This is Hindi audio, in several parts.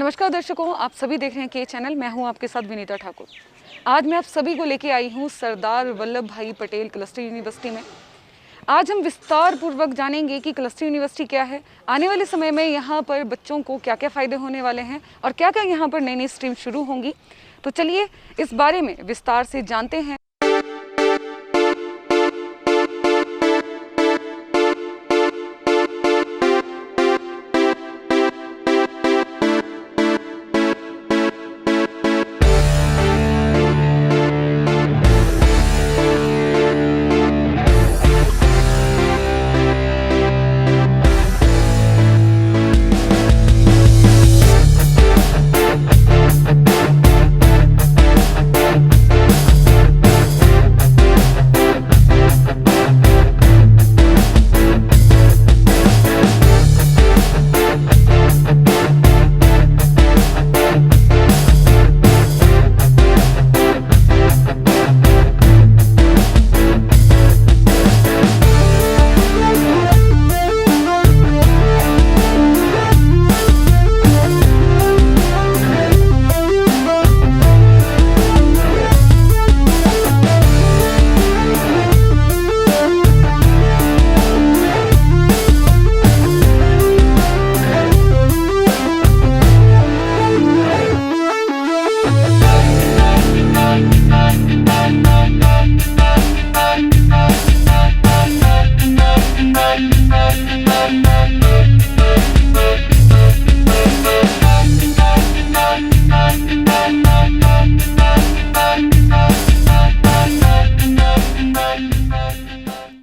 नमस्कार दर्शकों, आप सभी देख रहे हैं के चैनल। मैं हूं आपके साथ विनीता ठाकुर। आज मैं आप सभी को लेके आई हूं सरदार वल्लभ भाई पटेल क्लस्टर यूनिवर्सिटी में। आज हम विस्तार पूर्वक जानेंगे कि क्लस्टर यूनिवर्सिटी क्या है, आने वाले समय में यहाँ पर बच्चों को क्या क्या फ़ायदे होने वाले हैं और क्या क्या यहाँ पर नई नई स्ट्रीम शुरू होंगी। तो चलिए इस बारे में विस्तार से जानते हैं।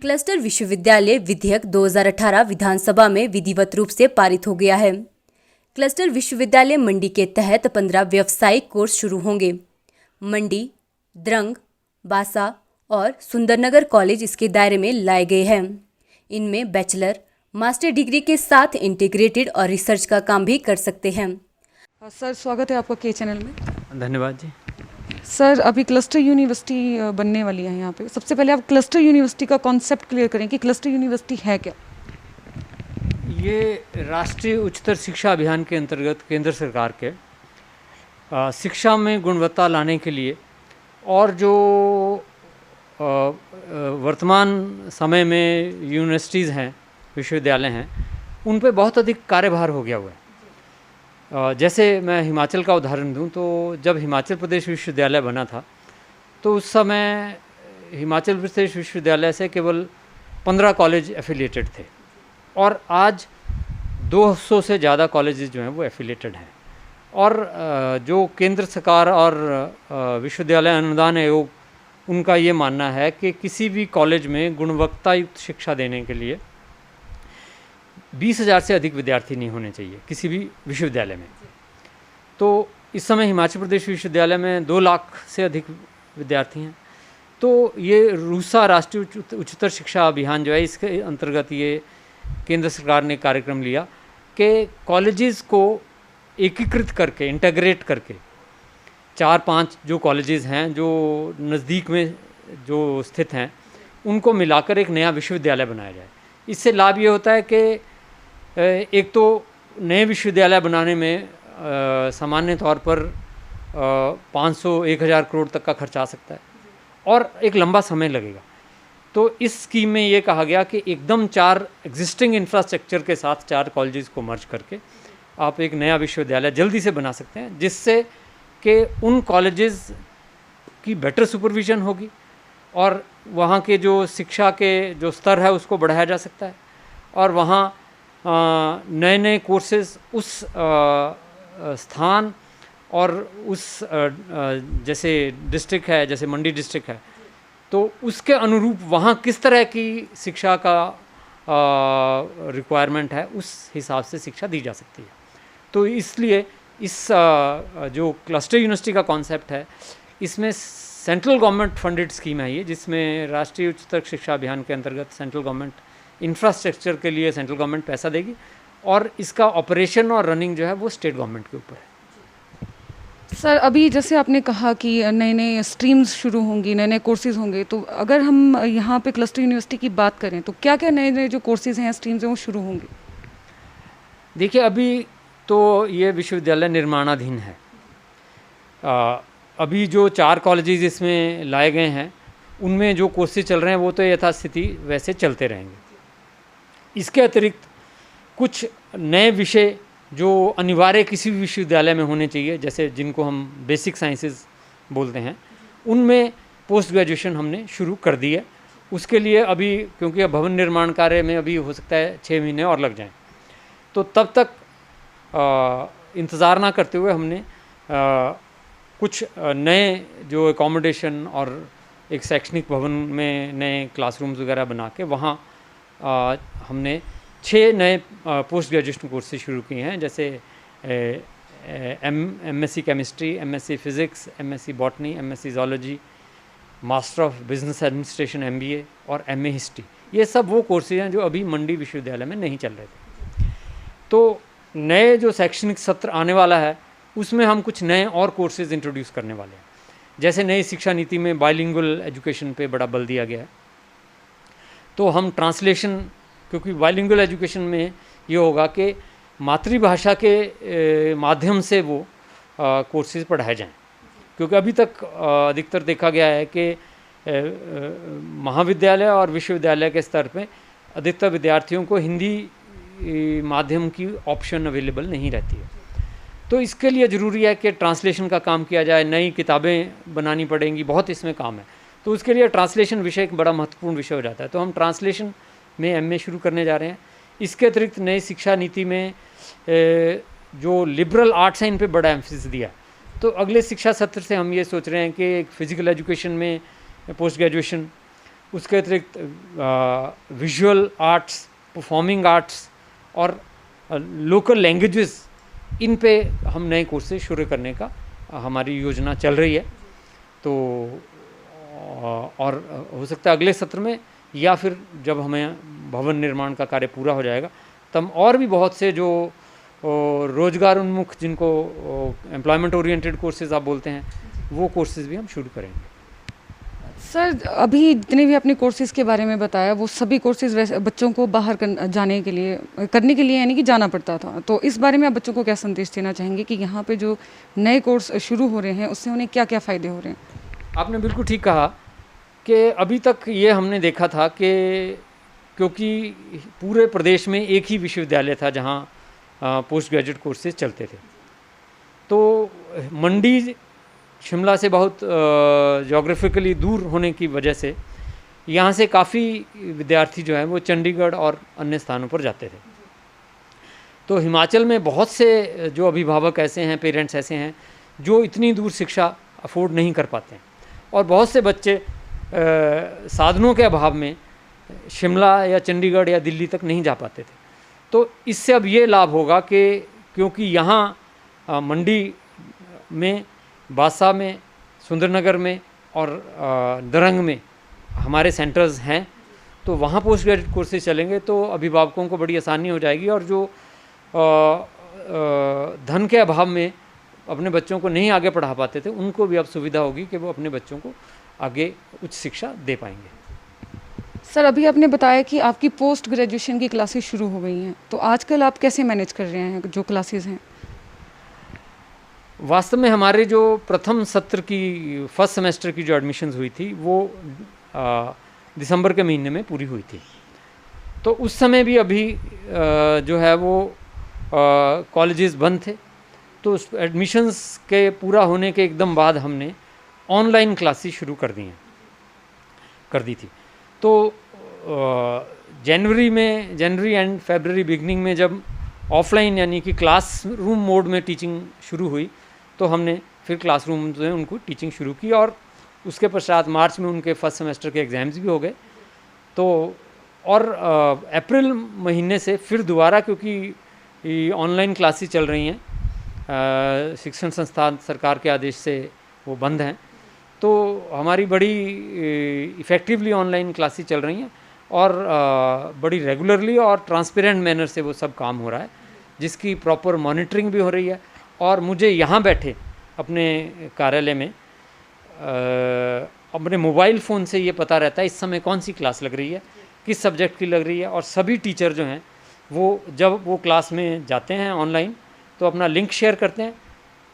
क्लस्टर विश्वविद्यालय विधेयक 2018 विधानसभा में विधिवत रूप से पारित हो गया है। क्लस्टर विश्वविद्यालय मंडी के तहत 15 व्यावसायिक कोर्स शुरू होंगे। मंडी, द्रंग, बासा और सुंदरनगर कॉलेज इसके दायरे में लाए गए हैं। इनमें बैचलर, मास्टर डिग्री के साथ इंटीग्रेटेड और रिसर्च का काम भी कर सकते हैं। सर, स्वागत है आपका के चैनल में। धन्यवाद जी। सर, अभी क्लस्टर यूनिवर्सिटी बनने वाली है यहाँ पे। सबसे पहले आप क्लस्टर यूनिवर्सिटी का कॉन्सेप्ट क्लियर करें कि क्लस्टर यूनिवर्सिटी है क्या। ये राष्ट्रीय उच्चतर शिक्षा अभियान के अंतर्गत केंद्र सरकार के शिक्षा में गुणवत्ता लाने के लिए और जो वर्तमान समय में यूनिवर्सिटीज़ हैं, विश्वविद्यालय हैं, उन पे बहुत अधिक कार्यभार हो गया हुआ है। जैसे मैं हिमाचल का उदाहरण दूं तो जब हिमाचल प्रदेश विश्वविद्यालय बना था तो उस समय हिमाचल प्रदेश विश्वविद्यालय से केवल 15 कॉलेज एफिलिएटेड थे और आज 200 से ज़्यादा कॉलेजेस जो हैं वो एफिलिएटेड हैं। और जो केंद्र सरकार और विश्वविद्यालय अनुदान आयोग, उनका ये मानना है कि किसी भी कॉलेज में गुणवत्ता युक्त शिक्षा देने के लिए 20,000 से अधिक विद्यार्थी नहीं होने चाहिए किसी भी विश्वविद्यालय में। तो इस समय हिमाचल प्रदेश विश्वविद्यालय में 2 लाख से अधिक विद्यार्थी हैं। तो ये रूसा राष्ट्रीय उच्चतर शिक्षा अभियान जो है, इसके अंतर्गत ये केंद्र सरकार ने कार्यक्रम लिया कि कॉलेजेस को एकीकृत करके, इंटीग्रेट करके 4-5 जो कॉलेजेस हैं जो नज़दीक में जो स्थित हैं, उनको मिलाकर एक नया विश्वविद्यालय बनाया जाए। इससे लाभ ये होता है कि एक तो नए विश्वविद्यालय बनाने में सामान्य तौर पर 500-1000 करोड़ तक का खर्च आ सकता है और एक लंबा समय लगेगा। तो इस स्कीम में ये कहा गया कि एकदम 4 एग्जिस्टिंग इंफ्रास्ट्रक्चर के साथ 4 कॉलेजेस को मर्ज करके आप एक नया विश्वविद्यालय जल्दी से बना सकते हैं, जिससे कि उन कॉलेजेस की बेटर सुपरविजन होगी और वहाँ के जो शिक्षा के जो स्तर है उसको बढ़ाया जा सकता है और वहाँ नए नए कोर्सेज उस स्थान और उस जैसे डिस्ट्रिक्ट है, जैसे मंडी डिस्ट्रिक्ट है, तो उसके अनुरूप वहाँ किस तरह की शिक्षा का रिक्वायरमेंट है, उस हिसाब से शिक्षा दी जा सकती है। तो इसलिए इस जो क्लस्टर यूनिवर्सिटी का कॉन्सेप्ट है, इसमें सेंट्रल गवर्नमेंट फंडेड स्कीम है ये, जिसमें राष्ट्रीय उच्चतर शिक्षा अभियान के अंतर्गत सेंट्रल गवर्नमेंट इंफ्रास्ट्रक्चर के लिए सेंट्रल गवर्नमेंट पैसा देगी और इसका ऑपरेशन और रनिंग जो है वो स्टेट गवर्नमेंट के ऊपर है। सर, अभी जैसे आपने कहा कि नए नए स्ट्रीम्स शुरू होंगी, नए नए कोर्सेज होंगे, तो अगर हम यहाँ पे क्लस्टर यूनिवर्सिटी की बात करें तो क्या क्या नए नए जो कोर्सेज हैं, स्ट्रीम्स हैं, वो शुरू होंगे। देखिए, अभी तो ये विश्वविद्यालय निर्माणाधीन है। अभी जो 4 कॉलेजेस इसमें लाए गए हैं उनमें जो कोर्सेज चल रहे हैं वो तो यथास्थिति वैसे चलते रहेंगे। इसके अतिरिक्त कुछ नए विषय जो अनिवार्य किसी भी विश्वविद्यालय में होने चाहिए, जैसे जिनको हम बेसिक साइंसेज बोलते हैं, उनमें पोस्ट ग्रेजुएशन हमने शुरू कर दी है। उसके लिए अभी क्योंकि अब भवन निर्माण कार्य में अभी हो सकता है 6 महीने और लग जाएं, तो तब तक इंतज़ार ना करते हुए हमने कुछ नए जो एकोमोडेशन और एक शैक्षणिक भवन में नए क्लासरूम्स वगैरह बना के वहाँ हमने 6 नए पोस्ट ग्रेजुएशन कोर्सेज शुरू किए हैं, जैसे MSc chemistry, MSc physics, MSc botany, MSc zoology, master of business administration MBA और एमए हिस्ट्री। ये सब वो कोर्सेज हैं जो अभी मंडी विश्वविद्यालय में नहीं चल रहे थे। तो नए जो शैक्षणिक सत्र आने वाला है उसमें हम कुछ नए और कोर्सेज इंट्रोड्यूस करने वाले हैं। जैसे नई शिक्षा नीति में बाइलिंगुअल एजुकेशन पे बड़ा बल दिया गया है, तो हम ट्रांसलेशन, क्योंकि बाइलिंगुअल एजुकेशन में ये होगा कि मातृभाषा के माध्यम से वो कोर्सेज पढ़ाए जाएं, क्योंकि अभी तक अधिकतर देखा गया है कि महाविद्यालय और विश्वविद्यालय के स्तर पे अधिकतर विद्यार्थियों को हिंदी माध्यम की ऑप्शन अवेलेबल नहीं रहती है। तो इसके लिए ज़रूरी है कि ट्रांसलेशन का काम किया जाए, नई किताबें बनानी पड़ेंगी, बहुत इसमें काम है। तो उसके लिए ट्रांसलेशन विषय एक बड़ा महत्वपूर्ण विषय हो जाता है। तो हम ट्रांसलेशन में एमए शुरू करने जा रहे हैं। इसके अतिरिक्त नई शिक्षा नीति में जो लिबरल आर्ट्स हैं इन पे बड़ा एम्फेसिस दिया है। तो अगले शिक्षा सत्र से हम ये सोच रहे हैं कि एक फ़िज़िकल एजुकेशन में पोस्ट ग्रेजुएशन, उसके अतिरिक्त विजुअल आर्ट्स, परफॉर्मिंग आर्ट्स और लोकल लैंग्वेजेस, इन पे हम नए कोर्सेज शुरू करने का हमारी योजना चल रही है। तो और हो सकता है अगले सत्र में या फिर जब हमें भवन निर्माण का कार्य पूरा हो जाएगा तब और भी बहुत से जो रोजगार उन्मुख, जिनको एम्प्लॉयमेंट ओरिएंटेड कोर्सेज आप बोलते हैं, वो कोर्सेज भी हम शुरू करेंगे। सर, अभी जितने भी आपने कोर्सेज़ के बारे में बताया वो सभी कोर्सेज़ वैसे बच्चों को बाहर करने के लिए यानी कि जाना पड़ता था। तो इस बारे में आप बच्चों को क्या संदेश देना चाहेंगे कि यहाँ पे जो नए कोर्स शुरू हो रहे हैं उससे उन्हें क्या क्या फ़ायदे हो रहे हैं? आपने बिल्कुल ठीक कहा कि अभी तक ये हमने देखा था कि क्योंकि पूरे प्रदेश में एक ही विश्वविद्यालय था जहाँ पोस्ट ग्रेजुएट कोर्सेज चलते थे, तो मंडी शिमला से बहुत जोग्राफिकली दूर होने की वजह से यहाँ से काफ़ी विद्यार्थी जो हैं वो चंडीगढ़ और अन्य स्थानों पर जाते थे। तो हिमाचल में बहुत से जो अभिभावक ऐसे हैं, पेरेंट्स ऐसे हैं जो इतनी दूर शिक्षा अफोर्ड नहीं कर पाते हैं, और बहुत से बच्चे साधनों के अभाव में शिमला या चंडीगढ़ या दिल्ली तक नहीं जा पाते थे। तो इससे अब ये लाभ होगा कि क्योंकि यहाँ मंडी में, बासा में, सुंदरनगर में और दरंग में हमारे सेंटर्स हैं, तो वहाँ पोस्ट ग्रेजुएट कोर्सेज चलेंगे तो अभिभावकों को बड़ी आसानी हो जाएगी, और जो धन के अभाव में अपने बच्चों को नहीं आगे पढ़ा पाते थे उनको भी अब सुविधा होगी कि वो अपने बच्चों को आगे उच्च शिक्षा दे पाएंगे। सर, अभी आपने बताया कि आपकी पोस्ट ग्रेजुएशन की क्लासेस शुरू हो गई हैं, तो आजकल आप कैसे मैनेज कर रहे हैं जो क्लासेस हैं? वास्तव में हमारे जो प्रथम सत्र की फर्स्ट सेमेस्टर की जो एडमिशन्स हुई थी वो दिसंबर के महीने में पूरी हुई थी। तो उस समय भी अभी जो है वो कॉलेजेस बंद थे, तो एडमिशन्स के पूरा होने के एकदम बाद हमने ऑनलाइन क्लासेस शुरू कर दी थी। तो जनवरी एंड फरवरी बिगनिंग में जब ऑफलाइन यानी कि क्लासरूम मोड में टीचिंग शुरू हुई तो हमने फिर क्लासरूम में उनको टीचिंग शुरू की, और उसके पश्चात मार्च में उनके फर्स्ट सेमेस्टर के एग्ज़ाम्स भी हो गए। तो और अप्रैल महीने से फिर दोबारा, क्योंकि ऑनलाइन क्लासेस चल रही हैं, शिक्षण संस्थान सरकार के आदेश से वो बंद हैं, तो हमारी बड़ी इफ़ेक्टिवली ऑनलाइन क्लासेस चल रही हैं और बड़ी रेगुलरली और ट्रांसपेरेंट मैनर से वो सब काम हो रहा है, जिसकी प्रॉपर मॉनिटरिंग भी हो रही है। और मुझे यहाँ बैठे अपने कार्यालय में अपने मोबाइल फ़ोन से ये पता रहता है इस समय कौन सी क्लास लग रही है, किस सब्जेक्ट की लग रही है, और सभी टीचर जो हैं वो जब वो क्लास में जाते हैं ऑनलाइन तो अपना लिंक शेयर करते हैं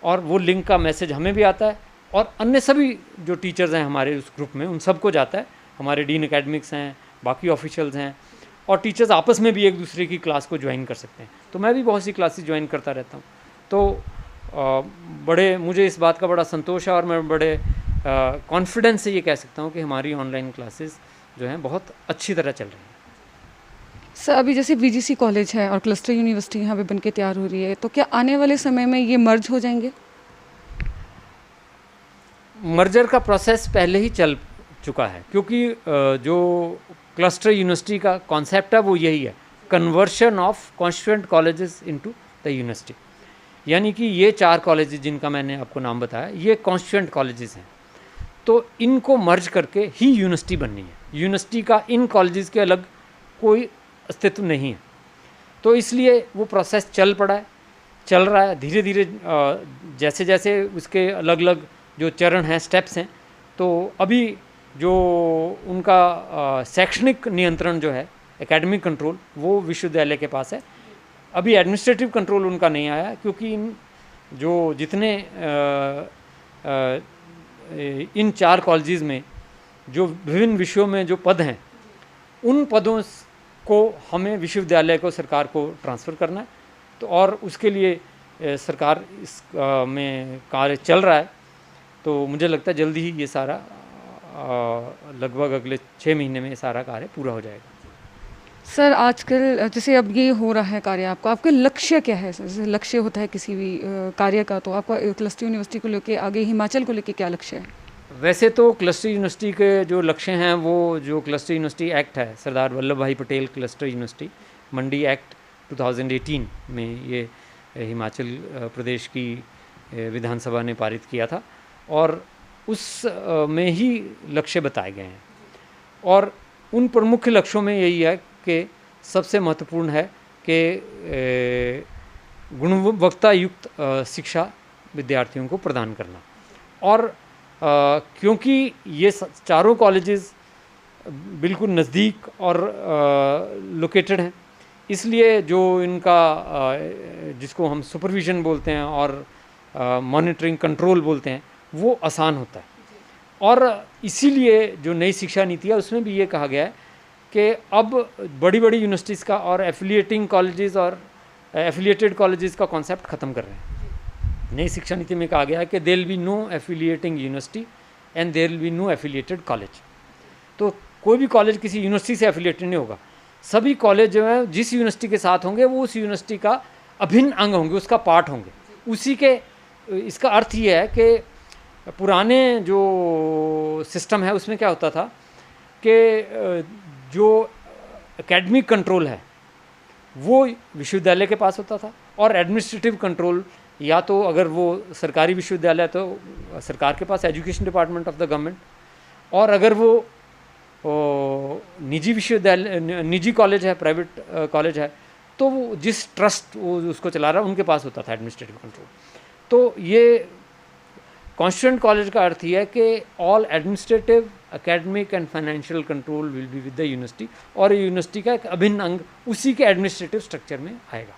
और वो लिंक का मैसेज हमें भी आता है और अन्य सभी जो टीचर्स हैं हमारे उस ग्रुप में उन सबको जाता है। हमारे डीन एकेडमिक्स हैं, बाकी ऑफिशियल्स हैं और टीचर्स आपस में भी एक दूसरे की क्लास को ज्वाइन कर सकते हैं। तो मैं भी बहुत सी क्लासेस ज्वाइन करता रहता हूँ। तो बड़े मुझे इस बात का बड़ा संतोष है और मैं बड़े कॉन्फिडेंस से ये कह सकता हूँ कि हमारी ऑनलाइन क्लासेस जो हैं बहुत अच्छी तरह चल रही हैं। सर अभी जैसे वीजीसी कॉलेज है और क्लस्टर यूनिवर्सिटी यहाँ पे बन के तैयार हो रही है, तो क्या आने वाले समय में ये मर्ज हो जाएंगे? मर्जर का प्रोसेस पहले ही चल चुका है, क्योंकि जो क्लस्टर यूनिवर्सिटी का कॉन्सेप्ट है वो यही है, conversion of constituent colleges into the university. यानी कि ये 4 कॉलेजेस जिनका मैंने आपको नाम बताया ये कॉन्स्टिट्यूएंट कॉलेजेस हैं, तो इनको मर्ज करके ही यूनिवर्सिटी बननी है। यूनिवर्सिटी का इन कॉलेजेस के अलग कोई अस्तित्व नहीं है। तो इसलिए वो प्रोसेस चल रहा है धीरे धीरे, जैसे जैसे उसके अलग अलग जो चरण हैं, स्टेप्स हैं। तो अभी जो उनका शैक्षणिक नियंत्रण जो है, एकेडमिक कंट्रोल, वो विश्वविद्यालय के पास है। अभी एडमिनिस्ट्रेटिव कंट्रोल उनका नहीं आया, क्योंकि इन 4 कॉलेजेस में जो विभिन्न विषयों में जो पद हैं, उन पदों को हमें विश्वविद्यालय को, सरकार को ट्रांसफ़र करना है। तो और उसके लिए सरकार इस में कार्य चल रहा है। तो मुझे लगता है जल्दी ही ये सारा लगभग अगले 6 महीने में ये सारा कार्य पूरा हो जाएगा। सर आजकल जैसे अब ये हो रहा है कार्य, आपका लक्ष्य क्या है? जैसे लक्ष्य होता है किसी भी कार्य का, तो आपका क्लस्टर यूनिवर्सिटी को लेके, आगे हिमाचल को लेके क्या लक्ष्य है? वैसे तो क्लस्टर यूनिवर्सिटी के जो लक्ष्य हैं वो जो क्लस्टर यूनिवर्सिटी एक्ट है, सरदार वल्लभ भाई पटेल क्लस्टर यूनिवर्सिटी मंडी एक्ट 2018 में ये हिमाचल प्रदेश की विधानसभा ने पारित किया था और उस में ही लक्ष्य बताए गए हैं। और उन प्रमुख लक्ष्यों में यही है कि सबसे महत्वपूर्ण है कि गुणवत्ता युक्त शिक्षा विद्यार्थियों को प्रदान करना। और क्योंकि ये 4 कॉलेजेस बिल्कुल नज़दीक और लोकेटेड हैं, इसलिए जो इनका जिसको हम सुपरविज़न बोलते हैं और मॉनिटरिंग कंट्रोल बोलते हैं, वो आसान होता है। और इसीलिए जो नई शिक्षा नीति है उसमें भी ये कहा गया है कि अब बड़ी बड़ी यूनिवर्सिटीज़ का और एफिलिएटिंग कॉलेजेस और एफिलिएटेड कॉलेजेस का कॉन्सेप्ट ख़त्म कर रहे हैं। नई शिक्षा नीति में कहा गया है कि there will be no affiliating university and there will be no affiliated college. तो कोई भी कॉलेज किसी यूनिवर्सिटी से एफिलिएटेड नहीं होगा। सभी कॉलेज जो है जिस यूनिवर्सिटी के साथ होंगे वो उस यूनिवर्सिटी का अभिन्न अंग होंगे, उसका पार्ट होंगे। उसी के इसका अर्थ ये है कि पुराने जो सिस्टम है उसमें क्या होता था कि जो एकेडमिक कंट्रोल है वो विश्वविद्यालय के पास होता था और एडमिनिस्ट्रेटिव कंट्रोल या तो अगर वो सरकारी विश्वविद्यालय तो सरकार के पास, education department of the government, और अगर वो निजी विश्वविद्यालय, निजी कॉलेज है, प्राइवेट कॉलेज है, तो वो जिस ट्रस्ट वो उसको चला रहा है उनके पास होता था एडमिनिस्ट्रेटिव कंट्रोल। तो ये कॉन्स्टिट्यूएंट कॉलेज का अर्थ ये है कि all administrative, academic and financial control will be with the university, और यूनिवर्सिटी का एक अभिन्न अंग उसी के एडमिनिस्ट्रेटिव स्ट्रक्चर में आएगा।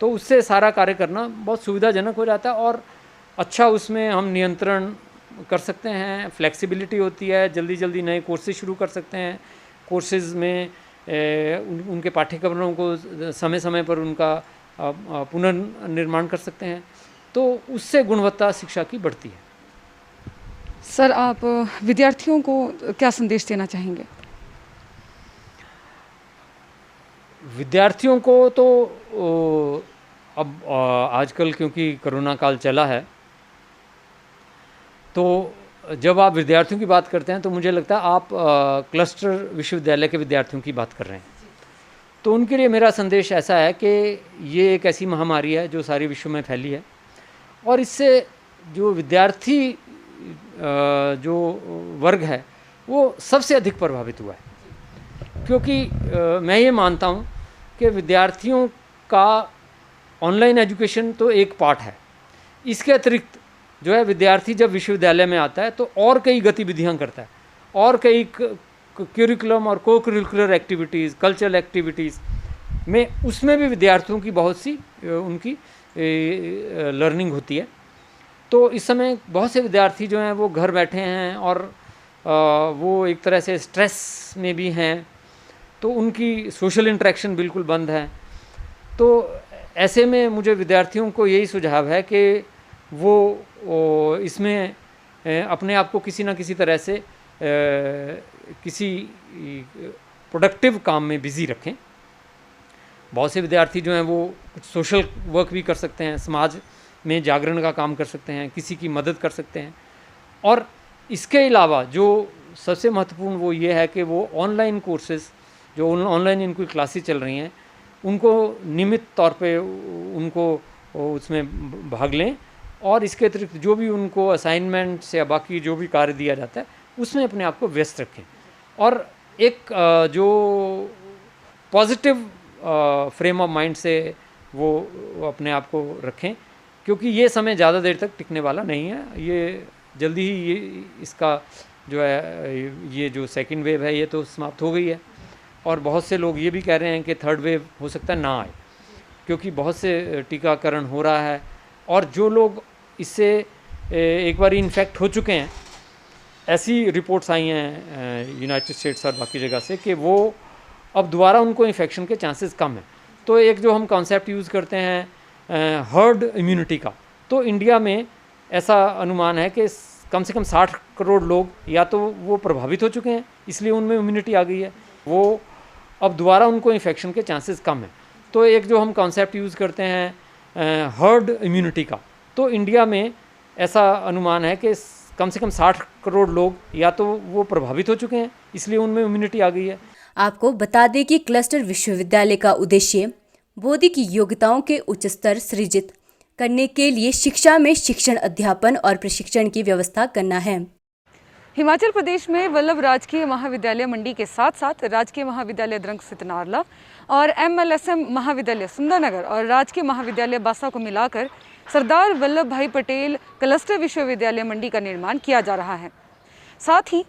तो उससे सारा कार्य करना बहुत सुविधाजनक हो जाता है और अच्छा उसमें हम नियंत्रण कर सकते हैं, फ्लेक्सिबिलिटी होती है, जल्दी जल्दी नए कोर्सेज शुरू कर सकते हैं। कोर्सेज में उनके पाठ्यक्रमों को समय समय पर उनका पुनर्निर्माण कर सकते हैं। तो उससे गुणवत्ता शिक्षा की बढ़ती है। सर आप विद्यार्थियों को क्या संदेश देना चाहेंगे? विद्यार्थियों को तो अब आजकल क्योंकि कोरोना काल चला है, तो जब आप विद्यार्थियों की बात करते हैं तो मुझे लगता है आप क्लस्टर विश्वविद्यालय के विद्यार्थियों की बात कर रहे हैं। तो उनके लिए मेरा संदेश ऐसा है कि ये एक ऐसी महामारी है जो सारे विश्व में फैली है और इससे जो विद्यार्थी जो वर्ग है वो सबसे अधिक प्रभावित हुआ है। क्योंकि मैं ये मानता हूँ कि विद्यार्थियों का ऑनलाइन एजुकेशन तो एक पार्ट है, इसके अतिरिक्त जो है विद्यार्थी जब विश्वविद्यालय में आता है तो और कई गतिविधियाँ करता है और कई करिकुलम और को करिकुलर एक्टिविटीज़, कल्चरल एक्टिविटीज़ में उसमें भी विद्यार्थियों की बहुत सी उनकी लर्निंग होती है। तो इस समय बहुत से विद्यार्थी जो हैं वो घर बैठे हैं और वो एक तरह से स्ट्रेस में भी हैं, तो उनकी सोशल इंटरेक्शन बिल्कुल बंद है। तो ऐसे में मुझे विद्यार्थियों को यही सुझाव है कि वो इसमें अपने आप को किसी न किसी तरह से किसी प्रोडक्टिव काम में बिज़ी रखें। बहुत से विद्यार्थी जो हैं वो कुछ सोशल वर्क भी कर सकते हैं, समाज में जागरण का काम कर सकते हैं, किसी की मदद कर सकते हैं। और इसके अलावा जो सबसे महत्वपूर्ण वो ये है कि वो ऑनलाइन कोर्सेज़ जो ऑनलाइन इनकी क्लासेस चल रही हैं उनको नियमित तौर पे उनको उसमें भाग लें, और इसके अतिरिक्त जो भी उनको असाइनमेंट्स या बाकी जो भी कार्य दिया जाता है उसमें अपने आप को व्यस्त रखें, और एक जो पॉजिटिव फ्रेम ऑफ माइंड से वो अपने आप को रखें, क्योंकि ये समय ज़्यादा देर तक टिकने वाला नहीं है। ये जल्दी ही ये इसका जो है ये जो सेकंड वेव है ये तो समाप्त हो गई है, और बहुत से लोग ये भी कह रहे हैं कि थर्ड वेव हो सकता है ना आए, क्योंकि बहुत से टीकाकरण हो रहा है। और जो लोग इससे एक बार इन्फेक्ट हो चुके हैं, ऐसी रिपोर्ट्स आई हैं यूनाइटेड स्टेट्स और बाकी जगह से कि वो अब दोबारा उनको इन्फेक्शन के चांसेस कम हैं। तो एक जो हम कॉन्सेप्ट यूज़ करते हैं हर्ड इम्यूनिटी का, तो इंडिया में ऐसा अनुमान है कि कम से कम 60 करोड़ लोग या तो वो प्रभावित हो चुके हैं, इसलिए उनमें इम्यूनिटी आ गई है, वो अब दोबारा उनको इन्फेक्शन के चांसेस कम हैं। तो एक जो हम कॉन्सेप्ट यूज़ करते हैं हर्ड इम्यूनिटी का, तो इंडिया में ऐसा अनुमान है कि कम से कम 60 करोड़ लोग या तो वो प्रभावित हो चुके हैं, इसलिए उनमें इम्यूनिटी आ गई है। आपको बता दें कि क्लस्टर विश्वविद्यालय का उद्देश्य बौद्धिक योग्यताओं के उच्च स्तर सृजित करने के लिए शिक्षा में शिक्षण, अध्यापन और प्रशिक्षण की व्यवस्था करना है। हिमाचल प्रदेश में वल्लभ राजकीय महाविद्यालय मंडी के साथ साथ राजकीय महाविद्यालय द्रंग स्थित नारला और MLSM महाविद्यालय सुंदरनगर और राजकीय महाविद्यालय बासा को मिलाकर सरदार वल्लभ भाई पटेल क्लस्टर विश्वविद्यालय मंडी का निर्माण किया जा रहा है। साथ ही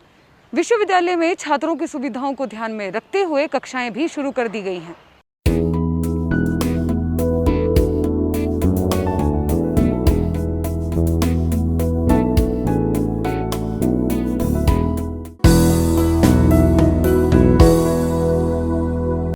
विश्वविद्यालय में छात्रों की सुविधाओं को ध्यान में रखते हुए कक्षाएं भी शुरू कर दी गई हैं।